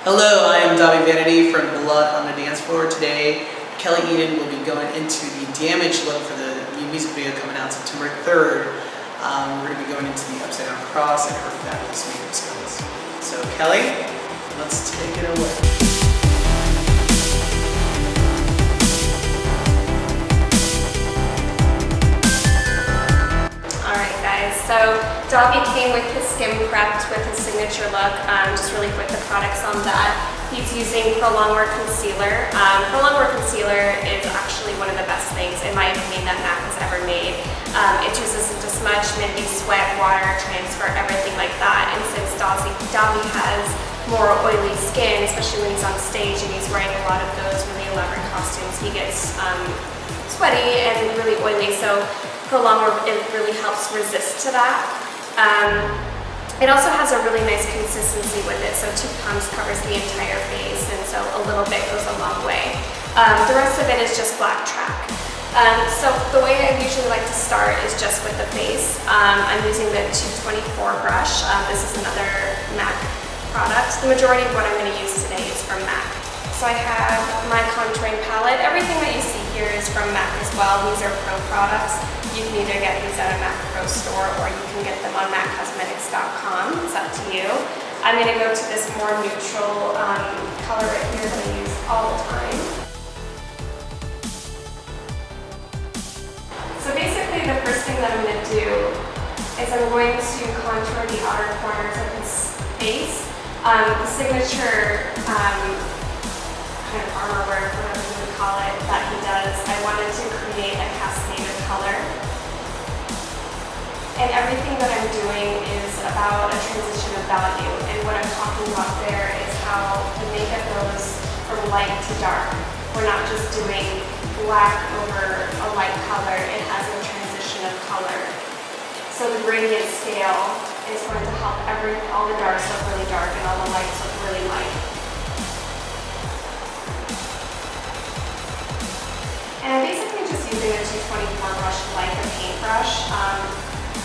Hello, I am Dobby Vanity from Blood on the Dance Floor. Today, Kelly Eden will be going into the Damage look for the new music video coming out September 3rd. We're going to be going into the Upside Down Cross and her fabulous makeup skills. So Kelly, let's take it away. So Dobby came with his skin prepped with his signature look, just really put the products on that. He's using Prolong Wear Concealer. Prolong Wear Concealer is actually one of the best things, in my opinion, that MAC has ever made. It resistant to smudge, minty, sweat, water, transfer, everything like that. And since Dobby has more oily skin, especially when he's on stage and he's wearing a lot of those really elaborate costumes, he gets sweaty and really oily. So Prolong Wear, it really helps resist to that. It also has a really nice consistency with it, so 2 pumps covers the entire face, and so a little bit goes a long way. The rest of it is just black track. So the way I usually like to start is just with the face. I'm using the 224 brush. This is another MAC product. The majority of what I'm going to use today is from MAC. So I have my contouring palette. Everything that you see here is from MAC as well. These are pro products. You can either get these at a MAC Pro store or you can get them on MACcosmetics.com. It's up to you. I'm going to go to this more neutral color right here that I use all the time. So basically the first thing that I'm going to do is I'm going to contour the outer corners of his face. The signature kind of armor work, whatever you would call it, that he does, I wanted to create a cascade of color. And everything that I'm doing is about a transition of value. And what I'm talking about there is how the makeup goes from light to dark. We're not just doing black over a light color, it has a transition of color. So the gradient scale is going to help all the darks look really dark and all the lights look really light. And I'm basically just using a 224 brush like a paintbrush.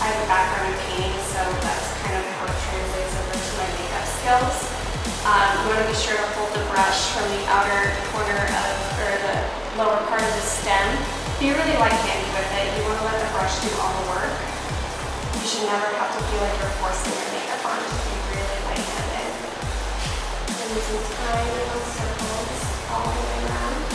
I have a background in painting, so that's kind of how it translates over to my makeup skills. You want to be sure to hold the brush from the outer corner of, or the lower part of the stem. Be really light-handed with it. You want to let the brush do all the work. You should never have to feel like you're forcing your makeup on. Just be really light-handed. I'm using tiny little circles all the way around.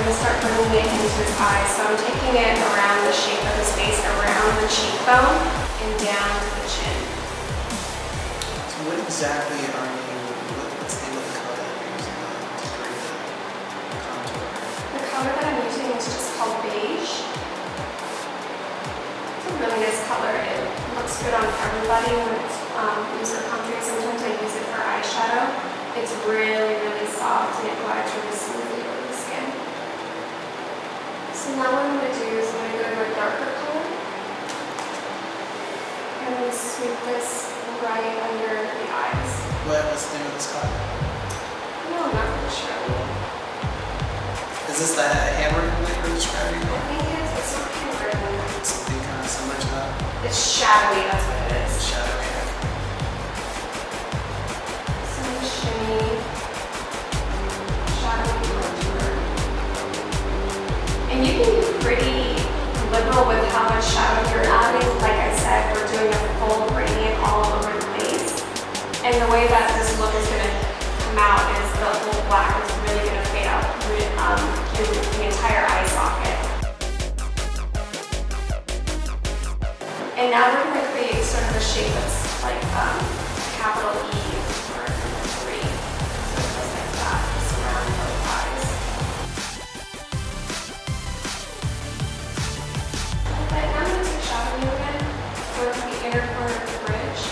Start bringing it into his eyes. So I'm taking it around the shape of his face, around the cheekbone, and down to the chin. So what exactly are you, what's the name of the color that you're using to create the contour? The color that I'm using is just called beige. It's a really nice color. It looks good on everybody when it's used for contouring. Sometimes I use it for eyeshadow. It's really, really soft and it glides really smoothly over the skin. So now what I'm going to do is I'm going to go to a darker color and then sweep this right under the eyes. What's the name of this color? No, I'm not really sure. Is this the handwriting that you're describing? I think it's not handwritten. It's something kind of similar to that? It's shadowy, that's what it is. It's shadowy. So I'm going to shimmy, shadowy contour. And you can be pretty liberal with how much shadow you're adding. Like I said, we're doing a full gradient all over the face. And the way that this look is going to come out is the whole black is really going to fade out through the entire eye socket. And now we're going to create sort of a shape that's like capital E or 3. So it goes like that, just around both eyes. But now I'm going to take shadow again, go to the inner corner of the bridge,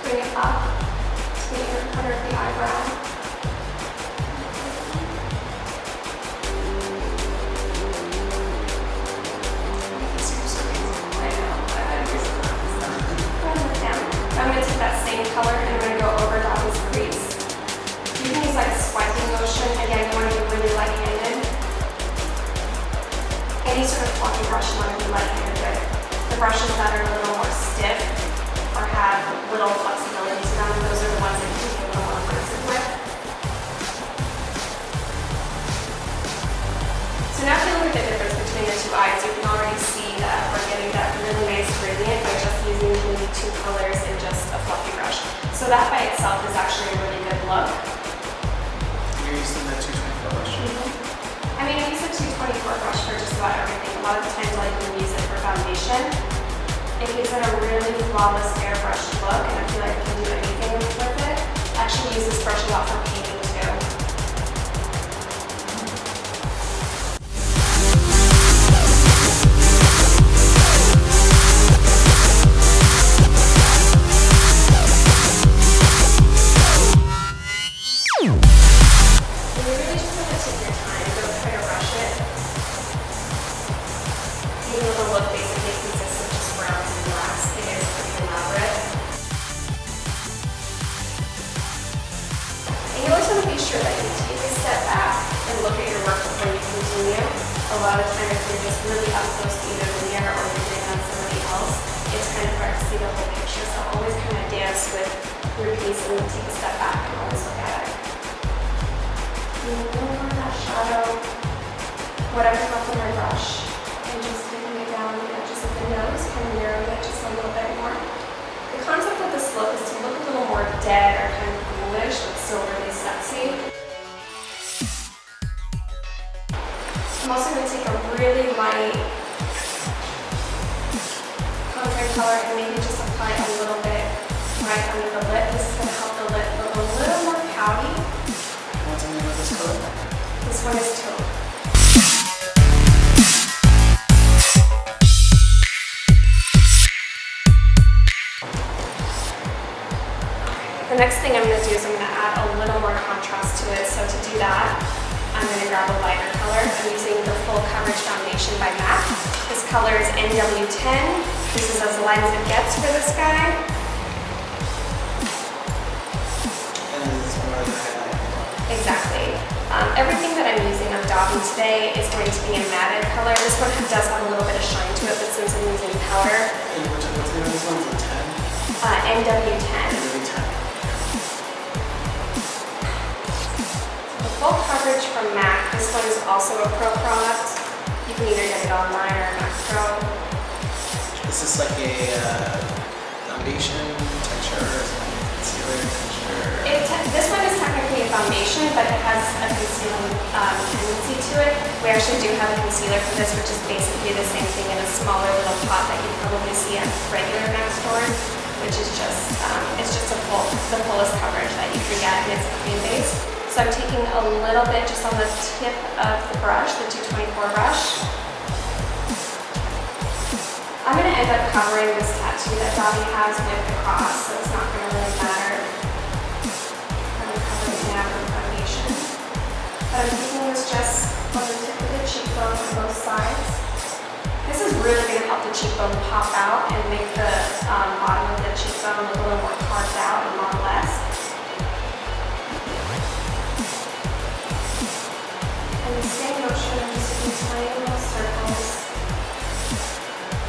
bring it up to the inner corner of the eyebrow. I'm going to take that same color and I'm going to go over Dobby's crease. You can use like a swiping motion. Again, you want to be really light-handed. brush, you want to be light-handed with. The brushes that are a little more stiff or have little flexibility to them, those are the ones that you can be a little more aggressive with. So now if you look at the difference between the two eyes, you can already see that we're getting that really nice gradient by just using maybe two colors and just a fluffy brush. So that by itself is actually a really good look. You're using the 224 brush. I mean, I use a 224 brush for just about everything. A lot of the times I like to use it for foundation. It gives it a really flawless airbrushed look, and I feel like I can do anything with it. I actually use this brush a lot for painting too. Sure that you take a step back and look at your work before you continue. A lot of times if you're just really up close to either the mirror or you're doing on somebody else, it's kind of hard to see the whole picture. So always kind of dance with your piece and take a step back and always look at it. Over that shadow, whatever's left on my brush, and just taking it down the edges of the nose, kind of narrowing it just a little bit more. The concept of this look is to look a little more dead or kind of ghoulish, but still really sexy. I'm also going to take a really light contour color and maybe just apply a little bit right under the lip. This is going to help the lip look a little more pouty. What's the name of this color? This one is Taupe. The next thing I'm going to do is I'm going to add a little more contrast to it. So to do that, I'm going to grab a lighter color. I'm using the Full Coverage Foundation by MAC. This color is NW10. This is as light as it gets for this guy. And then this one is the highlight. Exactly. Everything that I'm using on daubing today is going to be a matted color. This one does have a little bit of shine to it, but since I'm using powder, And what's the name of this one? Is it 10? NW10. NW10. Full Coverage from MAC. This one is also a pro product. You can either get it online or MAC Pro. Is this like a foundation texture or concealer texture? This one is technically a foundation, but it has a concealing tendency to it. We actually do have a concealer for this, which is basically the same thing in a smaller little pot that you probably see at regular MAC stores, which is just the fullest coverage that you can get, and it's a cream base. So I'm taking a little bit just on the tip of the brush, the 224 brush. I'm going to end up covering this tattoo that Dobby has with the cross, so it's not going to really matter. I'm going to cover it now with foundation. But I'm taking this just on the tip of the cheekbone on both sides. This is really going to help the cheekbone pop out and make the bottom of the cheekbone look a little more carved out and model-esque. And the same motion, I'm just doing tiny little circles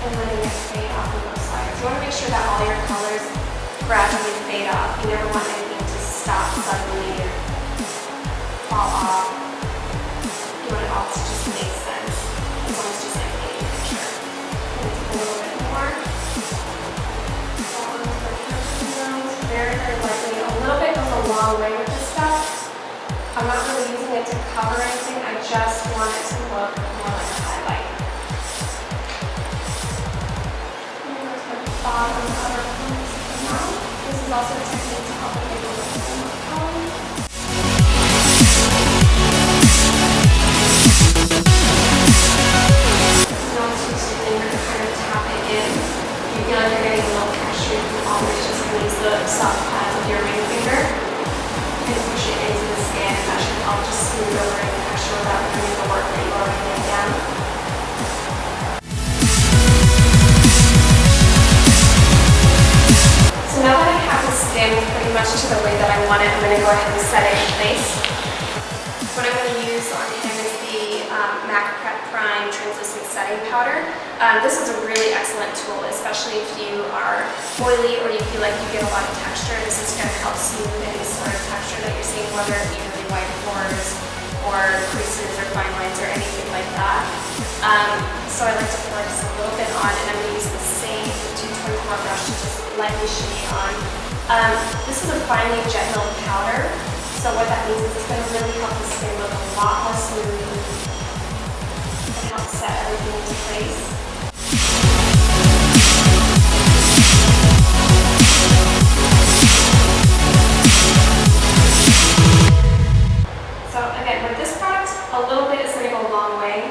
and letting it fade off on both sides. You want to make sure that all your colors gradually fade off. You never want anything to stop suddenly or fall off. You want it all to just make sense, as long as it's just like painting a picture. And take a little bit more. Very, very lightly. A little bit goes a long way with this stuff. I'm not really using it to cover anything, I just want it to look more like a highlight. I'm going to go to the bottom of our corners of the mouth. This is also a technique to help me get a little bit more color. Not too soon, you're going to kind of tap it in. If you feel like you're getting a little texture, you can always just use the soft pads of your ring finger and push it into the skin, and that should help just smooth over any extra MAC Prep Prime Translucent Setting Powder. This is a really excellent tool, especially if you are oily or you feel like you get a lot of texture. This is going to help smooth any sort of texture that you're seeing, whether it be really white pores or creases or fine lines or anything like that. So I like to apply just a little bit on, and I'm going to use the same 224 brush to just lightly shimmy on. This is a finely jet milled powder, so what that means is it's going to really help the skin look a lot more smooth and help set everything into place. So again, with this product, a little bit is going to go a long way.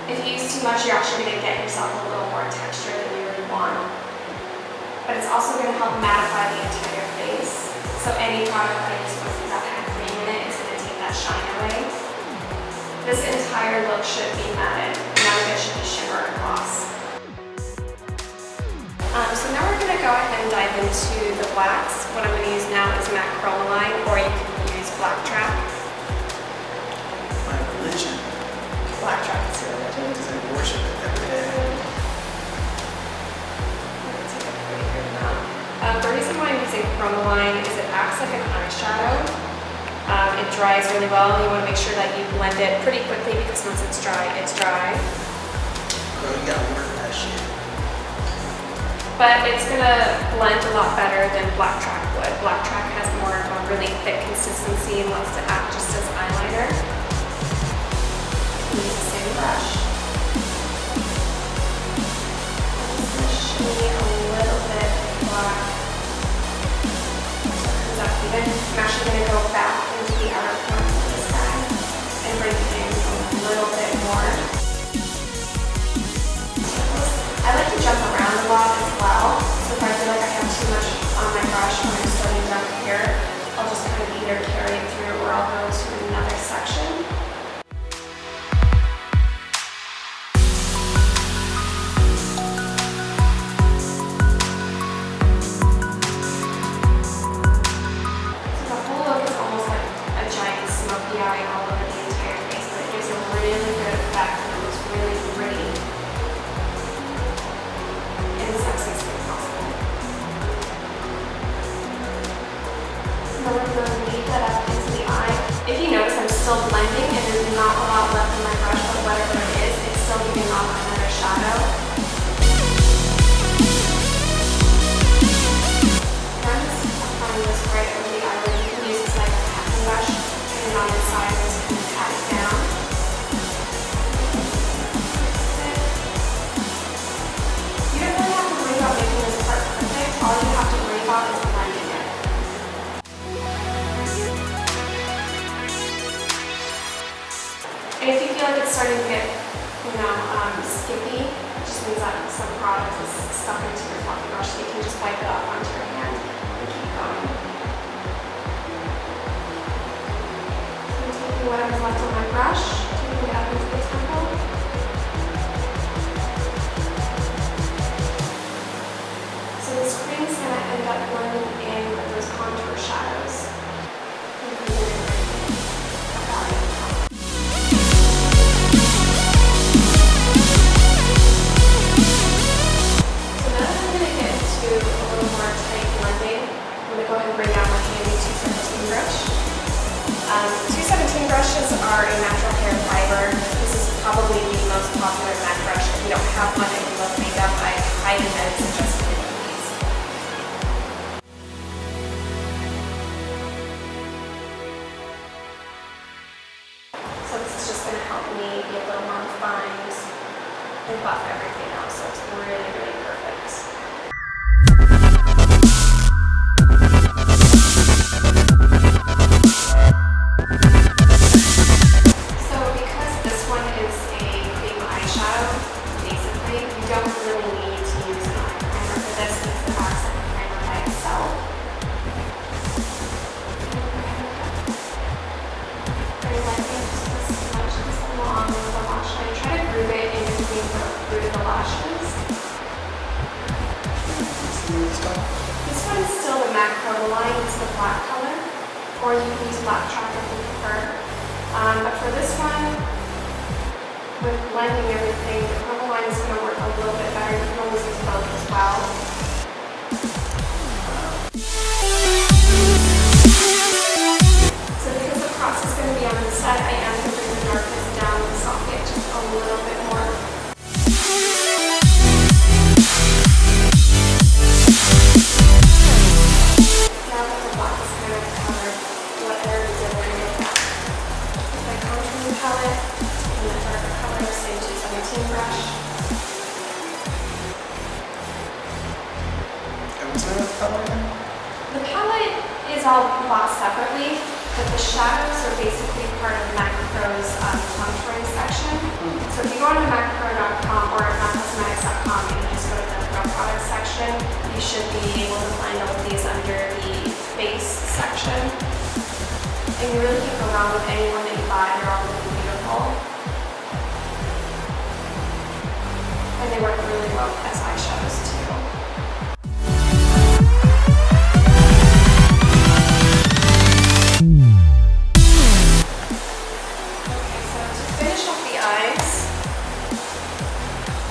If you use too much, you're actually going to get yourself a little more texture than you really want. But it's also going to help mattify the entire face. So any product that I use with that kind of cream in it is going to take that shine away. This entire look should be matted. None of it should be shimmer or gloss. So now we're going to go ahead and dive into the blacks. What I'm going to use now is MAC Line, or you can use Black Trap. My religion. Black Trap is your religion. Because I worship it every day. The reason why I'm using Line is it acts like an eyeshadow. It dries really well. You want to make sure that you blend it pretty quickly because once it's dry, it's dry. Bro, you gotta work that shit. But it's going to blend a lot better than Black Track would. Black Track has more of a really thick consistency and wants to act just as eyeliner. Use the same brush. I'm just going to shimmy a little bit of black. So it comes up even. I'm actually going to go back into the outer corner of this guy and bring it in a little bit more. I like to jump around a lot as well, so if I feel like I have too much on my brush when I'm starting down here, I'll just kind of either carry it through or I'll go to another section. So the whole look is almost like a giant smoky eye all over the entire face, but it gives a really good effect and it looks really pretty. If you notice, I'm still blending and there's not a lot left in my brush, but whatever it is, it's still giving off another shadow. I'm just applying this right over the eyelid. You can use this like a packing brush, turn it on the side and just kind of pat it down. You don't really have to worry about making this part perfect. All you have to worry about is blending it. And if you feel like it's starting to get, skippy, it just means that some product is stuck into your fluffy brush, so you can just wipe it off onto your hand and keep going. So I'm taking whatever's left on my brush, taking it up into the temple. So this cream is going to end up blending in with those contour shadows. Go ahead and bring out my handy 217 brush. 217 brushes are a natural hair fiber. This is probably the most popular MAC brush. If you don't have one and you love makeup, I highly suggest getting these. So this is just going to help me be a little more refined and buff everything out. So it's really, really perfect. This one is still the MAC Line, it's the black color, or you can use Black Trap if you prefer. But for this one, with blending everything, the purple line is going to work a little bit better. You can always use both as well. So because the cross is going to be on the side, I am going to bring the darkness down the socket just a little bit more. Now that the black is kind of covered, what I already did, we're going to get my contouring palette and the darker color, same 217 brush. And what's the name of the color again? The palette is all bought separately, but the shadows are basically part of Macro's contouring section. So if you go onto macpro.com or macrocosmetics.com and you just go to the Pro Products section, you should be able to find all of these under the base section. And you really can go wrong with anyone that you buy, they're all really beautiful. And they work really well as eyeshadows too.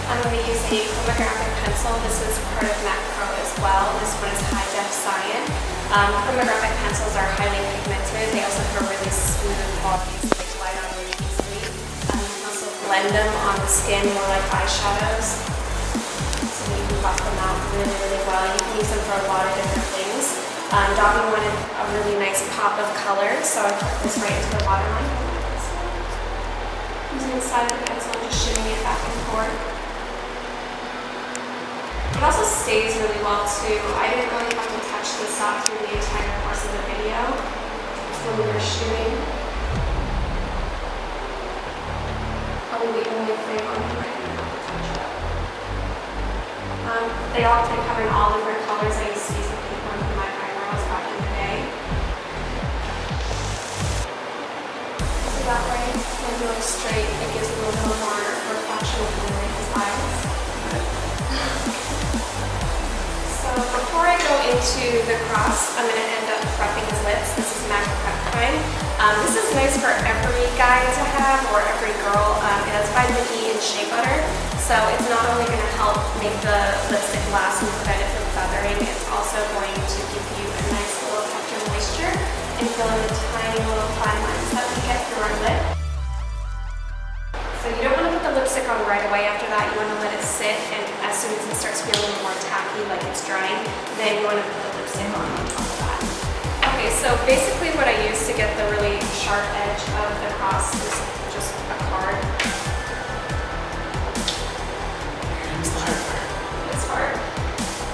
I'm going to use a chromographic pencil. This is part of Mac Pro as well. This one is high def cyan. Chromographic pencils are highly pigmented. They also have a really smooth quality, so they glide on really easily. You can also blend them on the skin more like eyeshadows. So you can buff them out really, really well. You can use them for a lot of different things. Dobby wanted a really nice pop of color, so I put this right into the waterline. Using the side of the pencil and just shimmying it back and forth. It also stays really well too. I didn't really have to touch this up through the entire course of the video. So when we were shooting, probably the only thing on here I didn't have to touch up. They all come in all different colors. I used to use the pink one for my eyebrows back in the day. So that way, when you look straight, it gives a little bit more reflection of his eyes. So before I go into the cross, I'm going to end up prepping his lips. This is MAC Prep Prime. This is nice for every guy to have, or every girl. It has vitamin E and shea butter, so it's not only going to help make the lipstick last and prevent it from feathering, it's also going to give you a nice little texture moisture and fill in the tiny little fine lines that we get through our lip. So you don't want to put the lipstick on right away after that. You want to let it sit, and as soon as it starts to feel a little more tacky, like it's drying, then you want to put the lipstick on top of that. Okay, so basically what I use to get the really sharp edge of the cross is just a card. Here's the hard part. It's hard.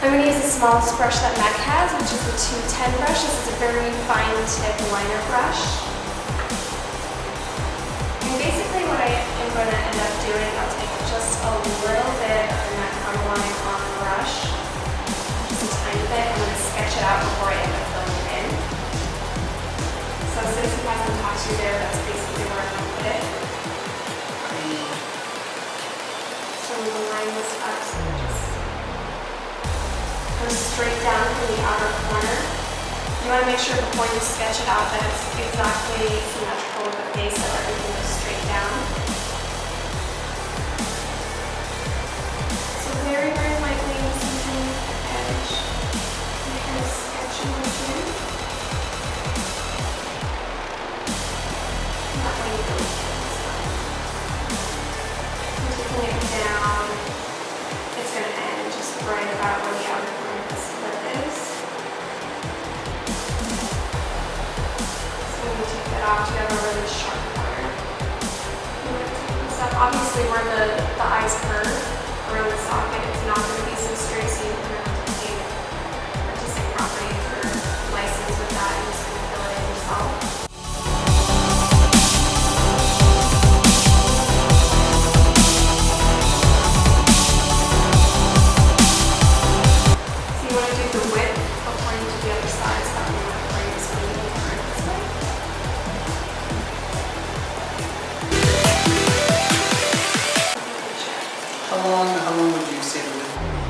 I'm going to use the smallest brush that MAC has, which is the 210 brush. This is a very fine tip liner brush. And basically what I am going to end up doing, I'll take just a little bit of the MAC line on the brush, just a tiny bit. I'm going to sketch it out before I end up filling it in. So since it has some texture there, that's basically where I'm going to put it. So I'm going to line this up so it just goes straight down from the outer corner. You want to make sure before you sketch it out that it's exactly symmetrical with the face, so everything goes straight down. So very, very lightly using the edge and kind of sketching it in. Not letting it go and taking it down, it's going to end just right about where the outer corner of the slit is. Take that off to have a really sharp corner. Obviously where the eyes curve around the socket, it's not going to be so straight, so you can have to take artistic properties or license with that and just kind of fill it in yourself. So you want to do the width before you do the other side, so that way you're not afraid it's going to be different this way. How long would you say the width?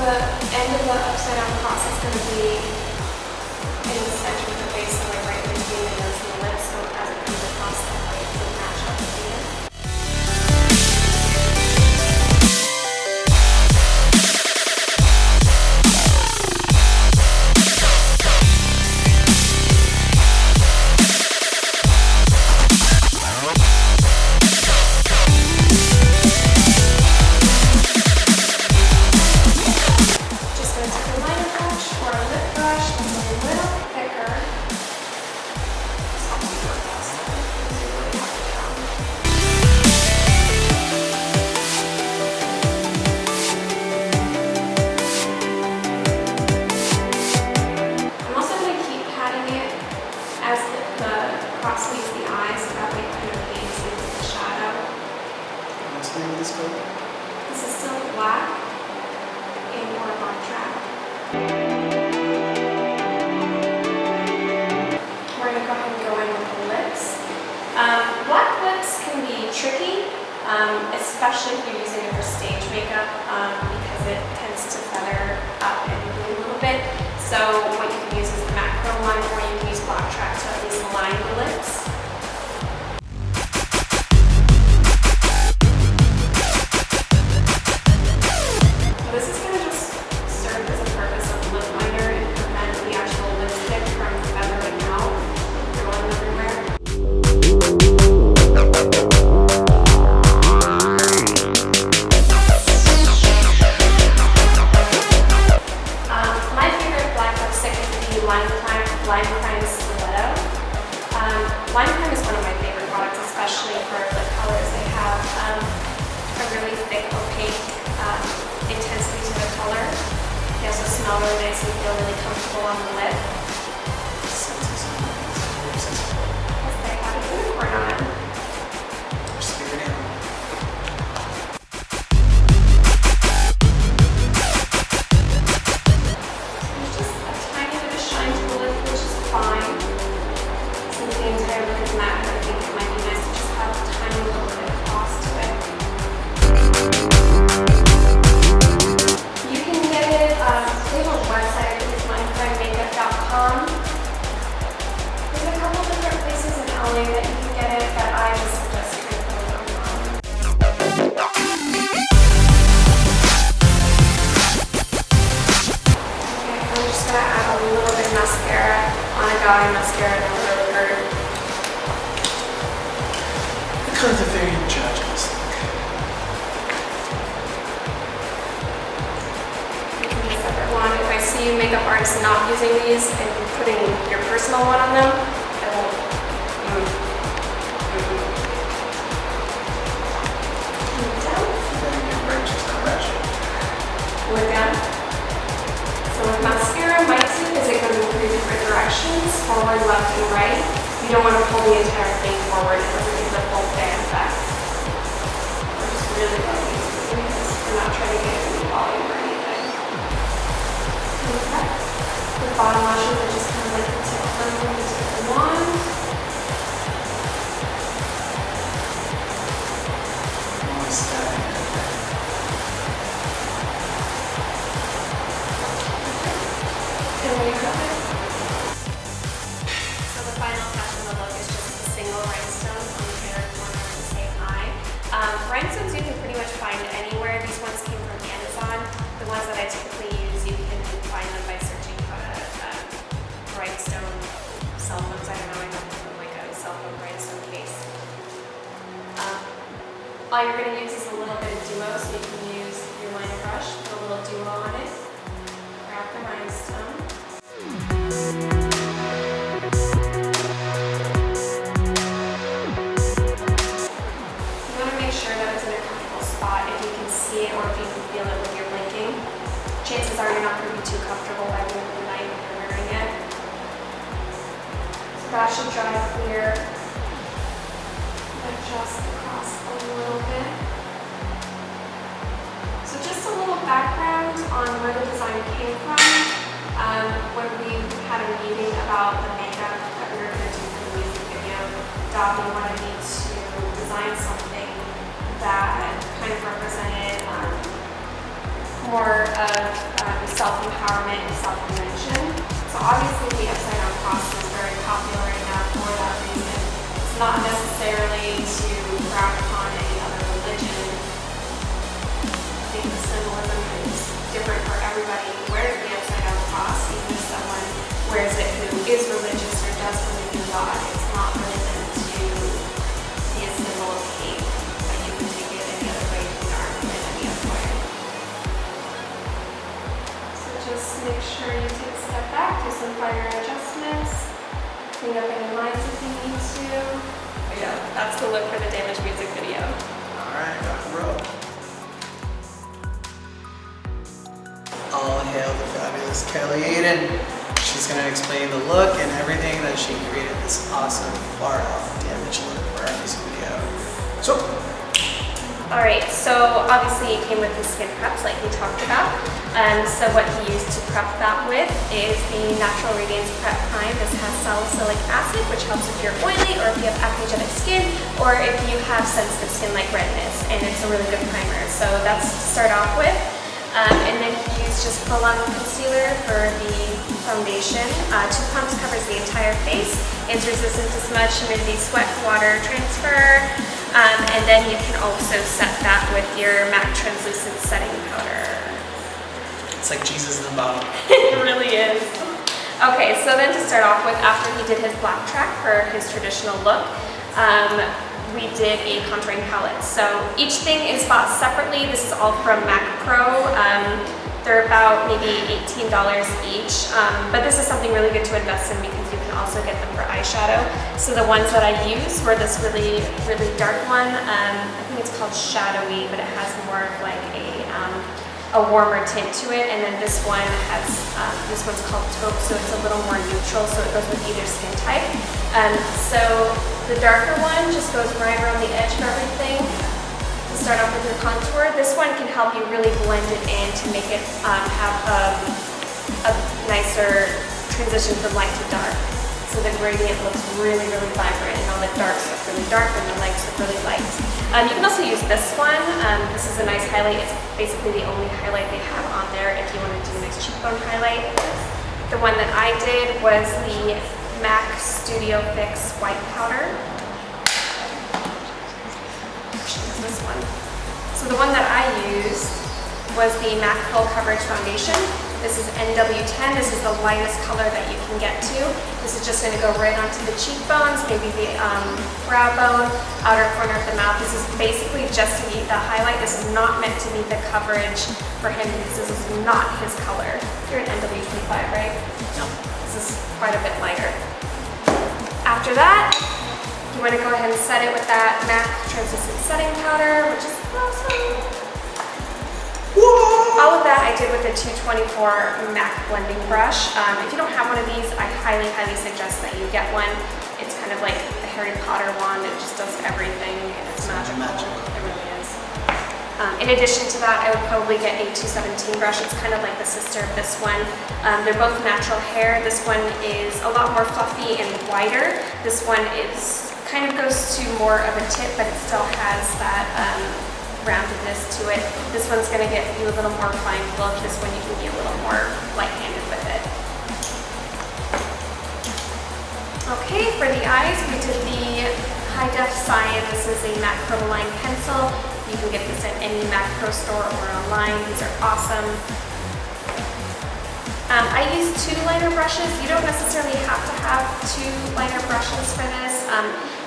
the end of the upside down cross is going to be in the center of the face, so like right between the nose and the lips, so as it comes across that way, it will match up with the ear. As the cross meets the eye, so that way it kind of fades into the shadow. What's the name of this color? This is still black in more black track. We're going to go ahead and go in with the lips. Black lips can be tricky, especially if you're using it for stage makeup, because it tends to feather up and bleed a little bit. So what you can use is the matte chrome one, or you can use black track to at least align the lips. So this is going to just serve as a purpose of lip liner and prevent the actual lipstick from feathering out, rolling everywhere. Lime Crime is one of my favorite products, especially for lip colors. They have a really thick, opaque intensity to the color. They also smell really nice and feel really comfortable on the lip. Yes, they have a unicorn on it. Just figure it out. There's just a tiny bit of shine to the lip, which is fine. The entire look is matte, but I think it might be nice to just have a tiny little bit of gloss to it. You can get it, they have a website, it's mindcrimemakeup.com. There's a couple different places in LA that you can get it, but I would suggest trying to put it online. Okay, I'm just going to add a little bit of mascara on a guy mascara that really hurt. The colors are very androgynous. You can use a separate one. If I see makeup artists not using these and putting your personal one on them, I won't. Look down. So with mascara, my tip is it goes in 3 different directions, forward, left, and right. You don't want to pull the entire thing forward. It doesn't give the full fan effect. We're just really loving this. We're not trying to get any volume or anything. Okay. The bottom lashes are just kind of like the tip of the wand. Almost done. So the final touch of the look is just a single rhinestone on the inner corner of the same eye. Rhinestones you can pretty much find anywhere. These ones came from Amazon. The ones that I typically use, you can find them by searching for rhinestone cell phones. I don't know, I have like a cell phone rhinestone case. All you're going to use is a little bit of duo, so you can use your liner brush, put a little duo on it, grab the rhinestone. Or if you can feel it with your blinking. Chances are you're not going to be too comfortable by the end of the night when you're wearing it. So that should dry clear. Adjust across a little bit. So just a little background on where the design came from. When we had a meeting about the makeup that we were going to do for the music video, Dobby wanted me to design something that kind of represented more of self-empowerment and self-invention. So obviously the upside down cross is very popular right now for that reason. It's not necessarily to frown upon any other religion. I think the symbolism is different for everybody who wears the upside down cross, even if someone wears it who is religious or does believe in God. It's not really meant to be a symbol of hate. Like you can take it any other way you are in any other way. So just make sure you take a step back, do some finer adjustments, clean up any lines if you need to. But yeah, that's the look for the Damage music video. Alright, rock and roll. All hail the fabulous Kelly Aiden. She's going to explain the look and everything that she created this awesome far off Damage look for our music video. So, Alright, so obviously it came with the skin preps like we talked about. So what he used to prep that with is the Natural Radiance Prep Prime. This has salicylic acid, which helps if you're oily or if you have acnegenic skin or if you have sensitive skin like redness, and it's a really good primer. So that's to start off with. And then he used just prolonged concealer for the foundation. 2 pumps covers the entire face. It's resistant to smudge, humidity, sweat, water transfer. And then you can also set that with your MAC translucent setting powder. it's like Jesus in the bottle. It really is. Okay, so then to start off with, after he did his black track for his traditional look, we did a contouring palette. So each thing is bought separately. This is all from MAC Pro. They're about maybe $18 each, but this is something really good to invest in because you can also get them for eyeshadow. So the ones that I used were this really, really dark one. I think it's called Shadowy, but it has more of like a warmer tint to it. And then this one has, this one's called Taupe, so it's a little more neutral, so it goes with either skin type. So the darker one just goes right around the edge of everything. To start off with your contour, this one can help you really blend it in to make it have a nicer transition from light to dark. So the gradient looks really, really vibrant, and all the darks look really dark and the lights look really light. You can also use this one. This is a nice highlight. It's basically the only highlight they have on there if you want to do a nice cheekbone highlight. The one that I did was the MAC Studio Fix White Powder. This one. So the one that I used was the MAC Full Coverage Foundation. This is NW10. This is the lightest color that you can get to. This is just going to go right onto the cheekbones, maybe the brow bone, outer corner of the mouth. This is basically just to be the highlight. This is not meant to be the coverage for him because this is not his color. You're an NW25, right? No. This is quite a bit lighter. After that, you want to go ahead and set it with that MAC Translucent Setting Powder, which is awesome. Whoa! All of that I did with a 224 MAC blending brush. If you don't have one of these, I highly, highly suggest that you get one. It's kind of like a Harry Potter wand. It just does everything, and it's magical. It really is. In addition to that, I would probably get a 217 brush. It's kind of like the sister of this one. They're both natural hair. This one is a lot more fluffy and wider. This one is kind of goes to more of a tip, but it still has that roundedness to it. This one's going to get you a little more fine look. This one you can be a little more light-handed with it. Okay, for the eyes, we did the High Def Cyan. This is a MAC Chromoline pencil. You can get this at any MAC Pro store or online. These are awesome. I use 2 liner brushes. You don't necessarily have to have 2 liner brushes for this.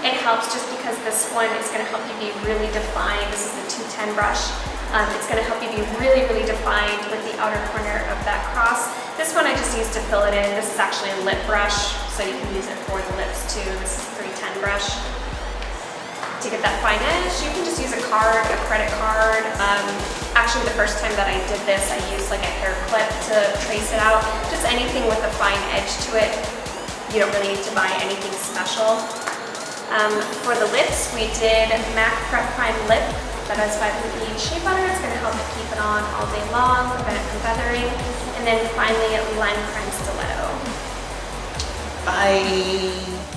It helps just because this one is going to help you be really defined. This is the 210 brush. It's going to help you be really, really defined with the outer corner of that cross. This one I just used to fill it in. This is actually a lip brush, so you can use it for the lips too. This is 310 brush. To get that fine edge, you can just use a card, a credit card. Actually, the first time that I did this, I used like a hair clip to trace it out. Just anything with a fine edge to it. You don't really need to buy anything special. For the lips, we did MAC Prep Prime Lip. That has vitamin E shea butter. It's going to help it keep it on all day long, prevent it from feathering. And then finally, Lime Prime Stiletto. Bye.